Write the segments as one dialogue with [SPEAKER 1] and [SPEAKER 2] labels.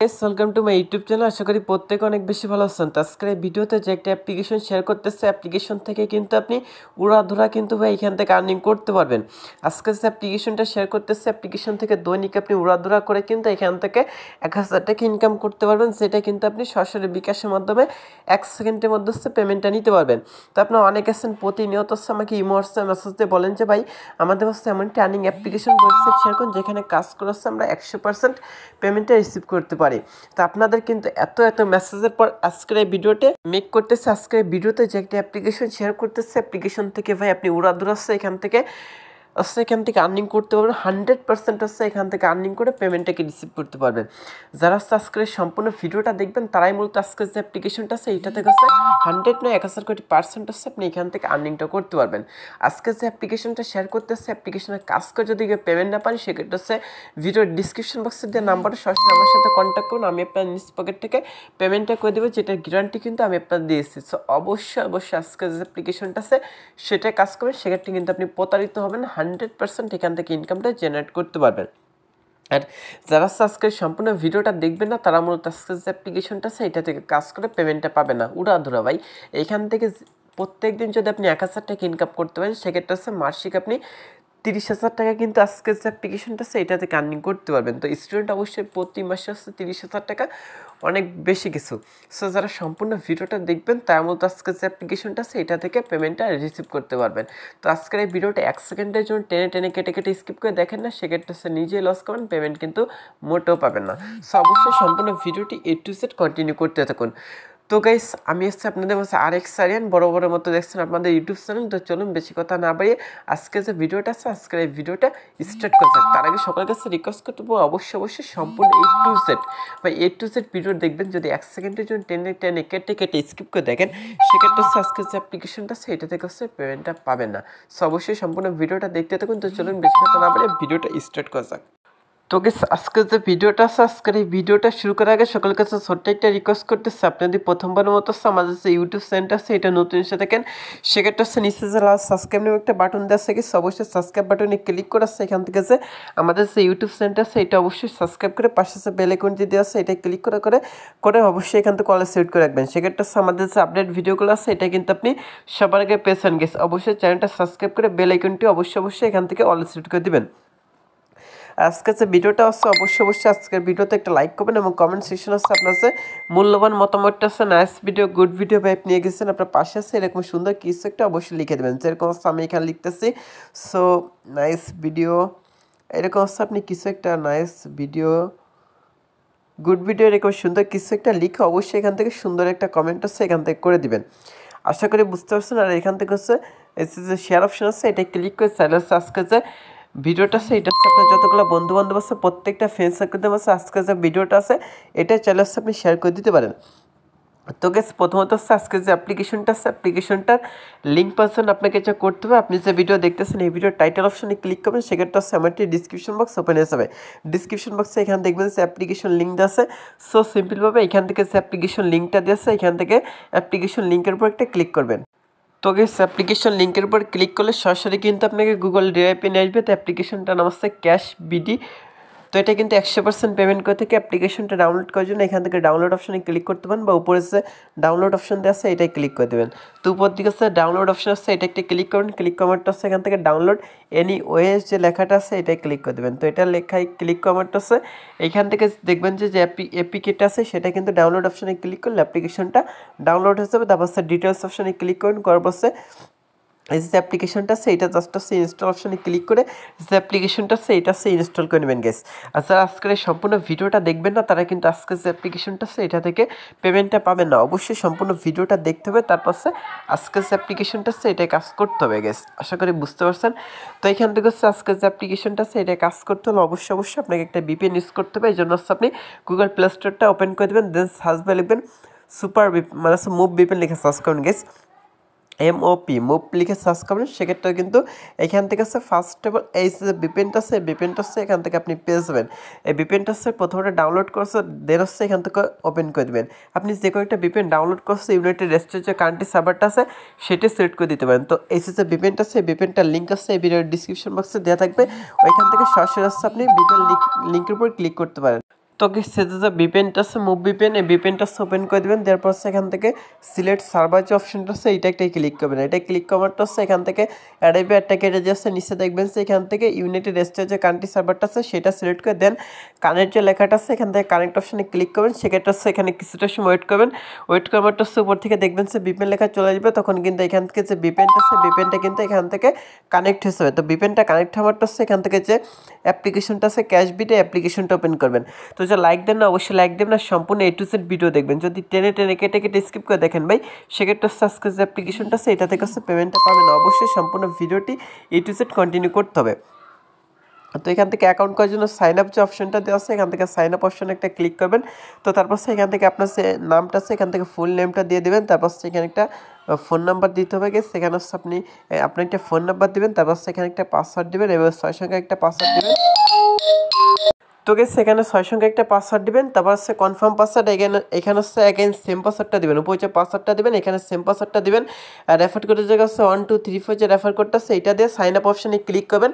[SPEAKER 1] Welcome to my YouTube channel. আশা করি প্রত্যেকে অনেক বেশি ভালো আছেন। তো আজকের এই ভিডিওতে যে একটা অ্যাপ্লিকেশন শেয়ার করতেছে, অ্যাপ্লিকেশন থেকে কিন্তু আপনি উড়াধুরা কিন্তু ভাই এখান থেকে আর্নিং করতে পারবেন। আজকে যে অ্যাপ্লিকেশনটা শেয়ার করতেছে, অ্যাপ্লিকেশন থেকে দৈনিক আপনি উড়াধুরা করে কিন্তু এখান থেকে 1000 টাকা ইনকাম করতে পারবেন। সেটা কিন্তু আপনি সরাসরি বিকাশের মাধ্যমে 1 সেকেন্ডের মধ্যে পেমেন্টটা নিতে পারবেন। তো আপনারা অনেক আছেন প্রতিনিয়ত আমাকে ইমো হোয়াটসঅ্যাপ মেসেজ দিয়ে বলেন যে ভাই আমাদের হচ্ছে এমন একটা আর্নিং অ্যাপ্লিকেশন ওয়েবসাইট শেয়ার করুন যেখানে কাজ করে আমরা 100% পেমেন্টটা রিসিভ করতে পারি। তো আপনাদের কিন্তু এত মেসেজের পর আজকের এই ভিডিওতে মেক করতেছে। আজকের এই ভিডিওতে যে একটা অ্যাপ্লিকেশন শেয়ার করতেছে, অ্যাপ্লিকেশন থেকে ভাই আপনি উড়াধুরা এখান থেকে আর্নিং করতে পারবেন। 100% এখান থেকে আর্নিং করে পেমেন্টটাকে রিসিভ করতে পারবেন। যারা আজকের সম্পূর্ণ ভিডিওটা দেখবেন তারাই মূলত আজকের যে অ্যাপ্লিকেশনটা আছে এইটা থেকে 100 নয় 1000 কোটি পার্সেন্ট আপনি এখান থেকে আর্নিংটা করতে পারবেন। আজকে যে অ্যাপ্লিকেশনটা শেয়ার করতেছে, অ্যাপ্লিকেশনের কাজ করে যদি পেমেন্ট না পান সেক্ষেত্রে ভিডিওর ডিসক্রিপশন বক্সে দেওয়া নাম্বারে সরাসরি আমার সাথে কন্ট্যাক্ট করুন। আমি আপনার নিজ পকেট থেকে পেমেন্টটা করে দেবো, যেটার গ্যারান্টি কিন্তু আমি আপনার দিয়েছি। সো অবশ্যই আজকে যে অ্যাপ্লিকেশনটা আছে সেটা কাজ করবেন, সেক্ষেত্রে কিন্তু আপনি প্রতারিত হবেন। 100% এখান থেকে ইনকামটা জেনারেট করতে পারবেন। আর যারা আজকের সম্পূর্ণ ভিডিওটা দেখবেন না তারা মূলত আজকের যে অ্যাপ্লিকেশনটা আছে এটা থেকে কাজ করে পেমেন্টটা পাবে না উড়াধুরা ভাই। এইখান থেকে প্রত্যেক দিন যদি আপনি 1000 টাকা ইনকাম করতে পারেন সেক্ষেত্রে মাসিক আপনি 30,000 টাকা কিন্তু আজকের যে অ্যাপ্লিকেশনটা আছে এটা থেকে আর্নিং করতে পারবেন। তো স্টুডেন্ট অবশ্যই প্রতি মাসে 30,000 টাকা অনেক বেশি কিছু। সো যারা সম্পূর্ণ ভিডিওটা দেখবেন তার মতো আজকের যে অ্যাপ্লিকেশনটা আছে এটা থেকে পেমেন্টটা রিসিভ করতে পারবেন। তো আজকের এই ভিডিওটা 1 সেকেন্ডের জন্য টেনে কেটে স্কিপ করে দেখেন না, সেক্ষেত্রে নিজেই লস করবেন, পেমেন্ট কিন্তু মোটেও পাবেন না। সো অবশ্যই সম্পূর্ণ ভিডিওটি A to Z কন্টিনিউ করতে থাকুন। তো গাইস আমি হচ্ছে আপনাদের কাছে আরেক্স আরিয়ান, বড় মতো দেখছেন আপনাদের ইউটিউব চ্যানেল। তো চলুন বেশি কথা না বাড়িয়ে আজকে যে ভিডিওটা আছে আজকের এই ভিডিওটা স্টার্ট করতে। তার আগে সকলের কাছে রিকোয়েস্ট করতে পারবো অবশ্যই সম্পূর্ণ A to Z বা A to Z ভিডিও দেখবেন। যদি 1 সেকেন্ডের জন্য টেনে কেটে স্কিপ করে দেখেন সেক্ষেত্রে আজকের যে অ্যাপ্লিকেশনটা আছে এটা থেকে পেমেন্টটা পাবেন না। সো অবশ্যই সম্পূর্ণ ভিডিওটা দেখতে থাকুন। তো চলুন বেশি কথা না বাড়িয়ে ভিডিওটা স্টার্ট করা যাক। তো আজকের যে ভিডিওটা আছে আজকের এই ভিডিওটা শুরু করার আগে সকলের কাছে ছোট্ট একটা রিকোয়েস্ট করতেছে, আপনি যদি প্রথমবারের মতো আমাদের যে ইউটিউব চ্যানেলটা আছে এটা নতুন এসে থাকেন সেক্ষেত্রে নিচে যে লাস্ট সাবস্ক্রাইব নামে একটা বাটন দেওয়া আছে, অবশ্যই সাবস্ক্রাইব বাটনে ক্লিক করে আসছে। এখান থেকে যে আমাদের যে ইউটিউব চ্যানেলটা আছে এটা অবশ্যই সাবস্ক্রাইব করে পাশে যে বেল আইকনটি দেওয়া আছে এটা ক্লিক করে অবশ্যই এখান থেকে অল সেট করে রাখবেন। সেক্ষেত্রে আমাদের যে আপডেট ভিডিওগুলো আছে এটা কিন্তু আপনি সবার আগে পেয়েছেন। অবশ্যই চ্যানেলটা সাবস্ক্রাইব করে বেল আইকনটি অবশ্যই এখান থেকে অল সেট করে দিবেন। আজকের যে ভিডিওটা আছে অবশ্যই আজকের ভিডিওতে একটা লাইক করবেন এবং কমেন্ট সেকশন আছে আপনার যে মূল্যবান মতামতটা আছে, nice video, good video vibe নিয়ে গেছেন আপনার পাশে আছে এরকম সুন্দর কিছু একটা অবশ্যই লিখে দেবেন। যেরকম আমি এখানে লিখতেছি সো নাইস ভিডিও, এরকম আপনি কিছু একটা নাইস ভিডিও, গুড ভিডিও এরকম সুন্দর কিছু একটা লিখে অবশ্যই এখান থেকে সুন্দর একটা কমেন্ট আছে এখান থেকে করে দিবেন। আশা করি বুঝতে পারছেন। আর এখান থেকে যে শেয়ার অপশন আছে এটা ক্লিক করে চাইলে আজকে যে ভিডিওটা আছে এটা আপনার যতগুলো বন্ধু-বান্ধব আছে প্রত্যেকটা ফ্রেন্ড সার্কেলদের আছে আজকে যে ভিডিওটা আছে এটা চাইলে আপনি শেয়ার করে দিতে পারেন। তো প্রথমত আজকে যে অ্যাপ্লিকেশনটা আছে অ্যাপ্লিকেশনটার লিঙ্ক পাচ্ছেন আপনাকে যা করতে হবে, আপনি যে ভিডিও দেখতেছেন এই ভিডিওর টাইটেল অপশনে ক্লিক করবেন, সেক্ষেত্রে আমার একটি ডিসক্রিপশন বক্স ওপেন হয়ে যাবে। ডিসক্রিপশন বক্সে এখানে দেখবেন যে অ্যাপ্লিকেশন লিঙ্ক দেওয়া আছে। সো সিম্পলভাবে এখান থেকে যে অ্যাপ্লিকেশন লিঙ্কটা দেওয়া আছে এখান থেকে অ্যাপ্লিকেশন লিঙ্কের উপর একটা ক্লিক করবেন। তো অ্যাপ্লিকেশন লিঙ্কের উপর ক্লিক করলে সরাসরি কিন্তু আপনাকে গুগল ড্রাইভে নিয়ে আসবে। তো অ্যাপ্লিকেশনটার নাম হচ্ছে ক্যাশ বিডি। তো এটা কিন্তু 100% পেমেন্ট করে থেকে অ্যাপ্লিকেশনটা ডাউনলোড করার জন্য এখান থেকে ডাউনলোড অপশনে ক্লিক করতে পারেন বা উপরে যে ডাউনলোড অপশন দেওয়া আছে এটাই ক্লিক করে দেবেন। তো উপর দিকে ডাউনলোড অপশন আছে এটা একটা ক্লিক করবেন, ক্লিক করারটা আছে এখান থেকে ডাউনলোড এনি ওয়েস যে লেখাটা আছে এটাই ক্লিক করে দেবেন। তো এটা লেখায় ক্লিক করারটা আছে এখান থেকে দেখবেন যে অ্যাপ্লিকেটা আছে সেটা কিন্তু ডাউনলোড অপশনে ক্লিক করলে অ্যাপ্লিকেশনটা ডাউনলোড হয়ে যাবে। তারপর ডিটেলস অপশনে ক্লিক করবেন, করার পর এই যে অ্যাপ্লিকেশনটা আছে এটা জাস্ট ইনস্টল অপশনে ক্লিক করে যে অ্যাপ্লিকেশনটা আছে এটা ইনস্টল করে নেবেন গাইস। আর যারা আজকের সম্পূর্ণ ভিডিওটা দেখবেন না তারা কিন্তু আজকে যে অ্যাপ্লিকেশনটা আছে এটা থেকে পেমেন্টটা পাবেন না। অবশ্যই সম্পূর্ণ ভিডিওটা দেখতে হবে, তারপর আজকে যে অ্যাপ্লিকেশনটা আছে এটাই কাজ করতে হবে গাইস। আশা করি বুঝতে পারছেন। তো এখান থেকে আজকে যে অ্যাপ্লিকেশনটা আছে এটা কাজ করতে হলে অবশ্যই আপনাকে একটা VPN ইউজ করতে হবে। এই জন্য আপনি গুগল প্লে স্টোরটা ওপেন করে দেবেন, দেন সার্চ বারে লিখবেন সুপার মানে মুভ VPN লিখে সার্চ করুন গাইস, MOP মুভ লিখে সার্চ করবেন। সেক্ষেত্রে কিন্তু এখান থেকে ফার্স্ট অফ অল এই যে VPNটা আছে এখান থেকে আপনি পেয়ে যাবেন। এই VPNটা প্রথমে ডাউনলোড করছে দেন এখান থেকে ওপেন করে দেবেন। আপনি যে কোনো একটা VPN ডাউনলোড করছে ইউনাইটেড স্টেটস যে কান্ট্রি সার্ভারটা আছে সেটা সিলেক্ট করে দিতে পারেন। তো এই যে VPNটা আছে VPNটার লিঙ্ক আছে এই ভিডিওর ডিসক্রিপশন বক্সে দেওয়া থাকবে, ওইখান থেকে সরাসরি আপনি VPN লিঙ্কের উপর ক্লিক করতে পারেন। তো সেটা যে ভিপিএনটা আছে মুভ ভিপিএন, এই ভিপিএনটা ওপেন করে দেবেন। তারপর এখান থেকে সিলেক্ট সার্ভার যে অপশনটা আছে এটা একটা ক্লিক করবেন। এটা ক্লিক করার হচ্ছে এখান থেকে অ্যাডাইভে একটা কেটে যাচ্ছে, নিচে দেখবেন যে এখান থেকে ইউনাইটেড স্টেটস যে কান্ট্রি সার্ভারটা আছে সেটা সিলেক্ট করে দেন কানেক্ট যে লেখাটা আছে এখান থেকে কানেক্ট অপশনে ক্লিক করবেন। সেক্ষেত্রে হচ্ছে এখানে কিছুটা সময় ওয়েট করবেন। ওয়েট করার হচ্ছে উপর থেকে দেখবেন যে ভিপিএন লেখা চলে যাবে, তখন কিন্তু এখান থেকে যে ভিপিএনটা আছে ভিপিএনটা কিন্তু এখান থেকে কানেক্ট হয়ে যাবে। তো ভিপিএনটা কানেক্ট হওয়ার হচ্ছে এখান থেকে যে অ্যাপ্লিকেশনটা আছে ক্যাশবিটে অ্যাপ্লিকেশনটা ওপেন করবেন। তো যে লাইক দেন না অবশ্যই লাইক দেবেন, আর সম্পূর্ণ A to Z ভিডিও দেখবেন। যদি টেনে টেনে কেটে কেটে স্কিপ করে দেখেন ভাই, সেক্ষেত্রে আজকে যে অ্যাপ্লিকেশনটা আছে এটা থেকে পেমেন্টটা পাবেন না। অবশ্যই সম্পূর্ণ ভিডিওটি A to Z কন্টিনিউ করতে হবে। তো এখান থেকে অ্যাকাউন্ট করার জন্য সাইন আপ যে অপশনটা দেওয়া আছে এখান থেকে সাইন আপ অপশনে একটা ক্লিক করবেন। তো তারপর এখান থেকে আপনার যে নামটা আছে এখান থেকে ফুল নেমটা দিয়ে দেবেন। তারপর এখানে একটা ফোন নাম্বার দিতে হবে, সেখানে হচ্ছে আপনি একটা ফোন নাম্বার দেবেন। তারপর এখানে একটা পাসওয়ার্ড দেবেন, এবার 6 সংখ্যা একটা পাসওয়ার্ড দেবেন। তো গেছে এখানে 6 সংখ্যা একটা পাসওয়ার্ড দিবেন। তারপর হচ্ছে কনফার্ম পাসওয়ার্ড, এখানে হচ্ছে এগেন সেম পাসওয়ার্ডটা দিবেন। উপরে যে পাসওয়ার্ডটা দিবেন এখানে সেম পাসওয়ার্ডটা দিবেন। আর রেফার কোডের জায়গা হচ্ছে 1 2 3 4 যে রেফার কোডটা আছে এটা দিয়ে সাইন আপ অপশনে ক্লিক করবেন।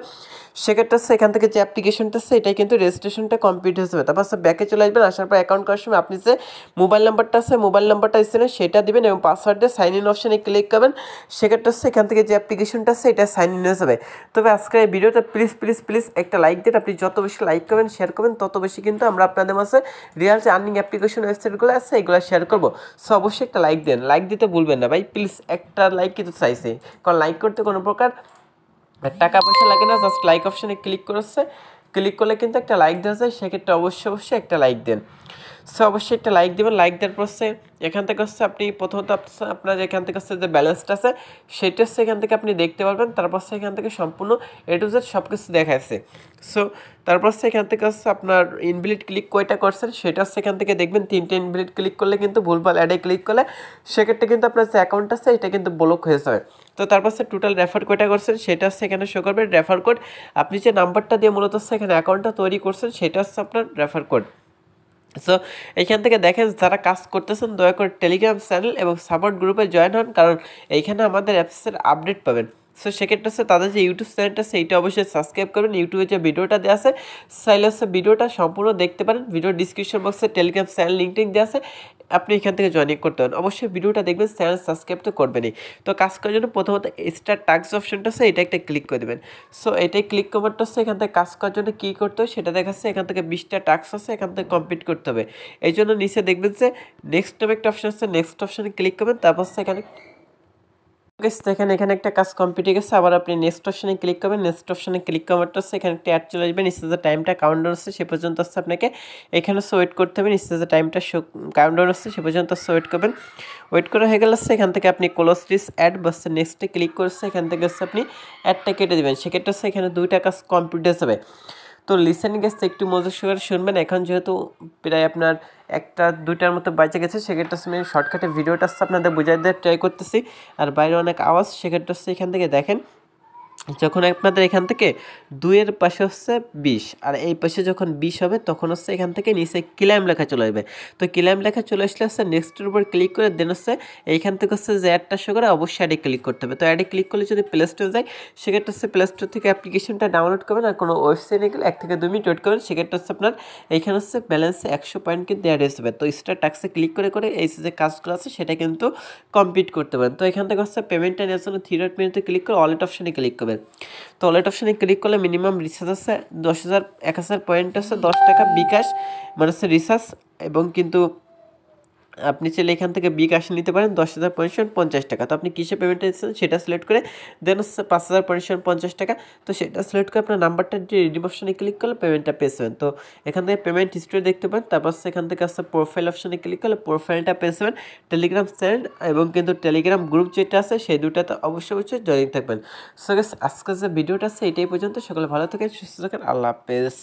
[SPEAKER 1] সেক্ষেত্রে হচ্ছে এখান থেকে যে অ্যাপ্লিকেশনটা আছে এটাই কিন্তু রেজিস্ট্রেশনটা কমপ্লিট হয়ে যাবে। তারপর হচ্ছে ব্যাকে চলে আসবেন, আসার পর অ্যাকাউন্ট করার সময় আপনি যে মোবাইল নাম্বারটা আছে মোবাইল নাম্বারটা এসে সেটা দিবেন এবং পাসওয়ার্ড দিয়ে সাইন ইন অপশনে ক্লিক করবেন। সেক্ষেত্রে হচ্ছে এখান থেকে যে অ্যাপ্লিকেশনটা আছে এটা সাইন ইন হয়ে যাবে। তবে আজকের এই ভিডিওটা প্লিজ প্লিজ প্লিজ একটা লাইক দিন। আপনি যত বেশি লাইক করবেন শেয়ার করবেন তত বেশি কিন্তু আমরা আপনাদের মাঝে রিয়াল যে আর্নিং অ্যাপ্লিকেশন ওয়েবসাইটগুলো আছে এগুলো শেয়ার করবো। সো অবশ্যই একটা লাইক দেন, লাইক দিতে ভুলবেন না ভাই, প্লিজ একটা লাইক কিন্তু চাইছে, কারণ লাইক করতে কোনো প্রকার টাকা পয়সা লাগে না, জাস্ট লাইক অপশানে ক্লিক করেছে, ক্লিক করলে কিন্তু একটা লাইক দেওয়া যায়। সেক্ষেত্রে অবশ্যই একটা লাইক দেন। সো অবশ্যই একটা লাইক দেবেন। লাইক দেওয়ার পর এখান থেকে হচ্ছে আপনি প্রথমত আপনার এখান থেকে হচ্ছে যে ব্যালেন্সটা আছে সেটা হচ্ছে এখান থেকে আপনি দেখতে পারবেন। তারপর এখান থেকে সম্পূর্ণ A to Z সব কিছু দেখাচ্ছে। সো তারপর এখান থেকে হচ্ছে আপনার ইনভ্যালিড ক্লিক কয়টা করছেন সেটা হচ্ছে এখান থেকে দেখবেন। 3টে ইনভ্যালিড ক্লিক করলে কিন্তু ভুলভাল অ্যাডে ক্লিক করলে সেক্ষেত্রে কিন্তু আপনার যে অ্যাকাউন্ট আছে এটা কিন্তু ব্লক হয়ে যাবে। তো তারপর টোটাল রেফার কয়টা করছেন সেটা হচ্ছে এখানে শো করবে। রেফার কোড আপনি যে নাম্বারটা দিয়ে মূলত হচ্ছে এখানে অ্যাকাউন্টটা তৈরি করছেন সেটা হচ্ছে আপনার রেফার কোড। সো এইখান থেকে দেখেন যারা কাজ করতেছেন দয়া করে টেলিগ্রাম চ্যানেল এবং সাপোর্ট গ্রুপে জয়েন হন, কারণ এইখানে আমাদের অ্যাপসের আপডেট পাবেন। সো সেক্ষেত্রে হচ্ছে তাদের যে ইউটিউব চ্যানেলটা আছে এইটা অবশ্যই সাবস্ক্রাইব করবেন। ইউটিউবে যে ভিডিওটা দেওয়া আছে চাইলে হচ্ছে ভিডিওটা সম্পূর্ণ দেখতে পারেন। ভিডিও ডিসক্রিপশন বক্সে টেলিগ্রাম চ্যানেল লিঙ্কটিং দেওয়া আছে, আপনি এখান থেকে জয়েন করতে পারেন। অবশ্যই ভিডিওটা দেখবেন, চ্যানেল সাবস্ক্রাইব তো করবেনই। তো কাজ করার জন্য প্রথমত স্টার টাস্ক অপশনটা আছে এটা একটা ক্লিক করে দেবেন। সো এটাই ক্লিক করারটা হচ্ছে এখান থেকে কাজ করার জন্য কী করতে হবে সেটা দেখাচ্ছে। এখান থেকে 20টা টাস্ক আছে এখান থেকে কমপ্লিট করতে হবে। এই জন্য নিচে দেখবেন যে নেক্সট নামে একটা অপশন আছে, নেক্সট অপশনে ক্লিক করবেন। তারপর এখানে এখানে একটা কাজ কমপ্লিট হয়ে গেছে। আবার আপনি নেক্সট অপশনে ক্লিক করবেন। নেক্সট অপশনে ক্লিক করারটা হচ্ছে এখানে একটা অ্যাড চলে আসবে, নিচে যে টাইমটা কাউন্টডাউন হচ্ছে সে পর্যন্ত হচ্ছে আপনাকে এখানে ওয়েট করতে হবে। নিচে যে টাইমটা কাউন্টডাউন হচ্ছে সে পর্যন্ত ওয়েট করবেন। ওয়েট করে হয়ে গেলে হচ্ছে এখান থেকে আপনি ক্লোজ দিস অ্যাড বাস নেক্সটে ক্লিক করছে, এখান থেকে হচ্ছে আপনি অ্যাডটা কেটে দেবেন। সেক্ষেত্রে হচ্ছে এখানে 2টা কাজ কমপ্লিট হয়ে যাবে। তো লিসেনিং গেছে একটু মনোযোগ সহকারে শুনবেন। এখন যেহেতু প্রায় আপনার 1টা 2টার মতো বাজে গেছে সেক্ষেত্রে আমি শর্টকাটে ভিডিওটা আপনাদের বোঝাই দেওয়ার ট্রাই করতেছি। আর বাইরে অনেক আওয়াজ, সেক্ষেত্রে হচ্ছে এখান থেকে দেখেন যখন আপনাদের এখান থেকে 2-এর পাশে হচ্ছে 20 আর এই পাশে যখন 20 হবে তখন হচ্ছে এখান থেকে নিচে ক্লেম লেখা চলে আসবে। তো ক্লেম লেখা চলে আসলে হচ্ছে নেক্সটের উপর ক্লিক করে দেন হচ্ছে এইখান থেকে হচ্ছে যে অ্যাডটা শো করে অবশ্যই অ্যাডে ক্লিক করতে হবে। তো অ্যাডে ক্লিক করলে যদি প্লে স্টোরে যায় সেক্ষেত্রে হচ্ছে প্লে স্টোর থেকে অ্যাপ্লিকেশনটা ডাউনলোড করবেন। আর কোনো ওয়েবসাইটে গেলে 1 থেকে 2 মিনিট ওয়েট করবেন। সেক্ষেত্রে হচ্ছে আপনার এইখানে হচ্ছে ব্যালেন্সে 100 পয়েন্ট কিন্তু অ্যাড হয়ে যাবে। তো স্টার টাস্কে ক্লিক করে করে এই যে কাজগুলো আছে সেটা কিন্তু কমপ্লিট করতে পারেন। তো এখান থেকে হচ্ছে পেমেন্টটা নেওয়ার জন্য 3 মিনিটে ক্লিক করে ওয়ালেট অপশনে ক্লিক করবেন। তো ওয়ালেট অপশনে ক্লিক করলে মিনিমাম রিচার্জ আছে 10,000 পয়েন্ট আছে 10 টাকা বিকাশ মানে হচ্ছে রিচার্জ, এবং কিন্তু আপনি চাইলে এখান থেকে বিকাশ নিতে পারেন 10,000 পয়েন্ট 50 টাকা। তো আপনি কিসে পেমেন্টটা দিচ্ছেন সেটা সিলেক্ট করে দেন হচ্ছে 5,000 পয়েন্ট 50 টাকা। তো সেটা সিলেক্ট করে আপনার নাম্বারটা দিয়ে রিডিম অপশনে ক্লিক করলে পেমেন্টটা পেয়েছেন। তো এখান থেকে পেমেন্ট হিস্ট্রি দেখতে পারেন। তারপর সেখান থেকে আসছে প্রোফাইল অপশনে ক্লিক করলে প্রোফাইলটা পেয়েছেন। টেলিগ্রাম চ্যানেল এবং কিন্তু টেলিগ্রাম গ্রুপ যেটা আছে সেই দুটাতে অবশ্যই জয়েন থাকবেন। সো গাইস আজকে যে ভিডিওটা আছে এটাই পর্যন্ত। সকলে ভালো থাকেন, সুস্থ থাকেন, আল্লাহ হাফেজ।